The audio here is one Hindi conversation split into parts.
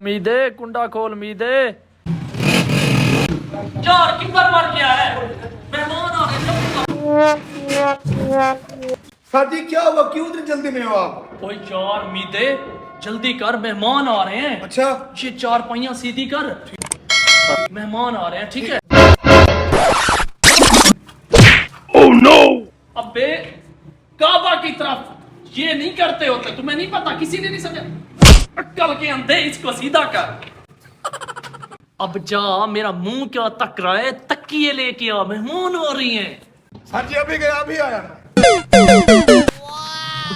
मीदे कुंडा खोल मीदे। यार किधर मर गया है? मेहमान आ रहे। सर जी क्या हुआ, क्यों इतनी जल्दी में हो आप? ओए यार मीदे जल्दी कर, मेहमान आ रहे हैं। अच्छा ये चार पहियां सीधी कर, मेहमान आ रहे हैं, ठीक है? Oh no. अबे काबा की तरफ ये नहीं करते होते, तुम्हें नहीं पता? किसी ने नहीं समझा? अक्कल के अंधे, इसको सीधा कर। अब जा, मेरा मुंह क्या तक रहा है? तकिए लेके आ, मेहमान आ रही हैं। सर जी अभी गया, अभी आया।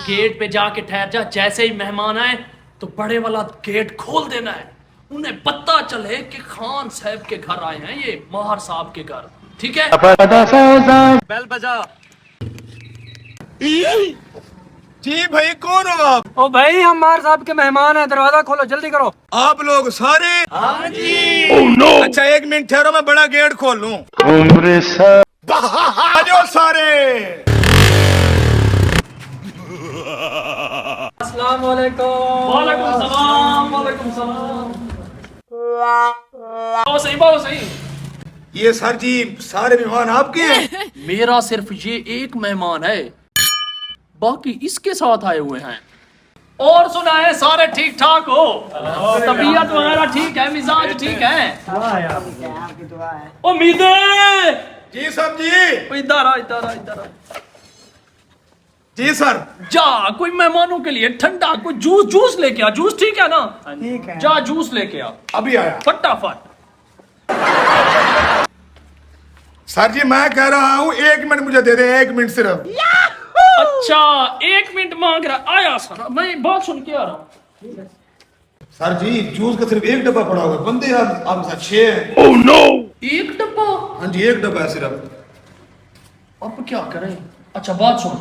गेट पे जाके ठहर जा, जैसे ही मेहमान आए तो बड़े वाला गेट खोल देना है, उन्हें पता चले कि खान साहब के घर आए हैं, ये माहर साहब के घर, ठीक है? बेल बजा। जी भाई कौन हो आप? ओ भाई हम मार साहब के मेहमान हैं, दरवाजा खोलो जल्दी करो। आप लोग सारे? हाँ जी। Oh no. अच्छा एक मिनट ठहरो, मैं बड़ा गेट खोल लूं। आ जाओ सारे। अस्सलाम वालेकुम। वालेकुम सलाम, वालेकुम सलाम। बहुत सही, बहुत सही। ये सर जी सारे मेहमान आपके हैं? मेरा सिर्फ ये एक मेहमान है, बाकी इसके साथ आए हुए हैं। और सुना है सारे ठीक ठाक हो? तबीयत वगैरह ठीक है, मिजाज ठीक है? उम्मीदे जी सर जी। इधर आ, इधर आ, इधर आ। जी सर। जा कोई मेहमानों के लिए ठंडा कोई जूस जूस लेके आ। जूस ठीक है ना? ठीक है। जा जूस लेके आ अभी आया। फटाफट। सर जी मैं कह रहा हूँ 1 मिनट मुझे दे दे, 1 मिनट सिर्फ। अच्छा 1 मिनट मांग रहा, आया सर, मैं बात सुन के आ रहा हूँ। सर जी जूस का सिर्फ 1 डब्बा पड़ा हुआ है, बंदे आप साथ 6 हैं। Oh no. 1 डब्बा? हाँ जी 1 डब्बा है सिर्फ। अब क्या करें? अच्छा बात सुन,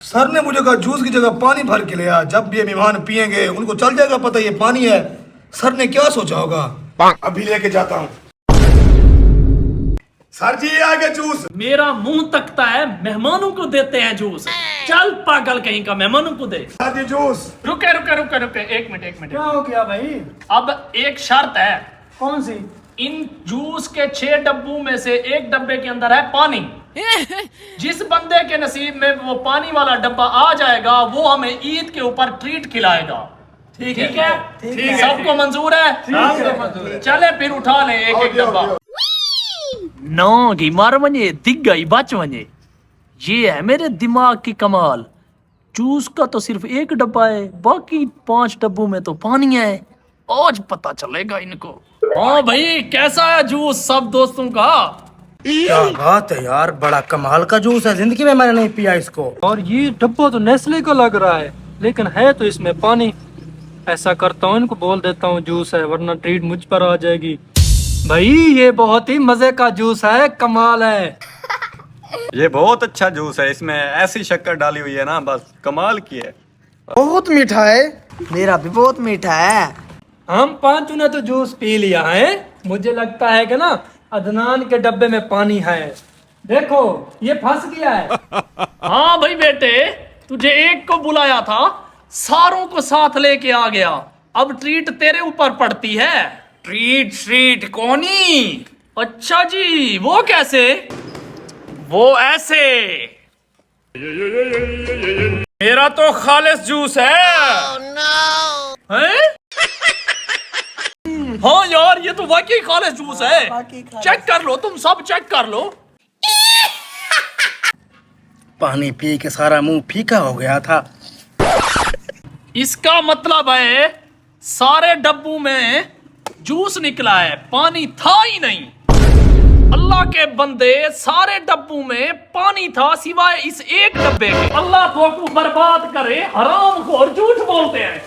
सर ने मुझे कहा जूस की जगह पानी भर के ले आ, जब भी ये मेहमान पियेंगे उनको चल जाएगा पता ये पानी है। सर ने क्या सोचा होगा? अभी लेके जाता हूँ। सर जी ये आ गया जूस। मेरा मुंह तकता है, मेहमानों को देते हैं जूस। चल पागल कहीं का, मेहमानों को दे। सर जी जूस। रुके रुके रुके रुके, 1 मिनट 1 मिनट। क्या हो गया भाई? अब एक शर्त है। कौन सी? इन जूस के 6 डब्बों में से 1 डब्बे के अंदर है पानी। जिस बंदे के नसीब में वो पानी वाला डब्बा आ जाएगा वो हमें ईद के ऊपर ट्रीट खिलाएगा। ठीक है? ठीक है। सबको मंजूर है? सबको मंजूर है। चले फिर उठा ले एक एक डब्बा। नौ की मार वने दिख गई बच वने। ये है मेरे दिमाग की कमाल। जूस का तो सिर्फ 1 डब्बा है, बाकी 5 डब्बों में तो पानी है। आज पता चलेगा इनको। हाँ भाई कैसा है जूस सब दोस्तों का? क्या बात है यार, बड़ा कमाल का जूस है, जिंदगी में मैंने नहीं पिया इसको। और ये डब्बा तो नेस्ले का लग रहा है, लेकिन है तो इसमें पानी। ऐसा करता हूँ इनको बोल देता हूँ जूस है, वरना ट्रीट मुझ पर आ जाएगी। भाई ये बहुत ही मजे का जूस है, कमाल है। ये बहुत अच्छा जूस है, इसमें ऐसी शक्कर डाली हुई है ना, बस कमाल की है। बहुत मीठा है। मेरा भी बहुत मीठा है। हम 5 ने तो जूस पी लिया है, मुझे लगता है कि ना अदनान के डब्बे में पानी है। देखो ये फंस गया है। हाँ भाई बेटे, तुझे एक को बुलाया था, सारों को साथ लेके आ गया। अब ट्रीट तेरे ऊपर पड़ती है। ट्रीट श्रीट कौनी? अच्छा जी, वो कैसे? वो ऐसे। मेरा तो खालिस जूस है। हैं? हाँ यार ये तो वाकई खालिस जूस है। चेक कर लो, तुम सब चेक कर लो। पानी पी के सारा मुंह फीका हो गया था। इसका मतलब है सारे डब्बों में जूस निकला है, पानी था ही नहीं। अल्लाह के बंदे, सारे डब्बों में पानी था सिवाय इस एक डब्बे के। अल्लाह को बर्बाद करे, हराम खोर झूठ बोलते हैं।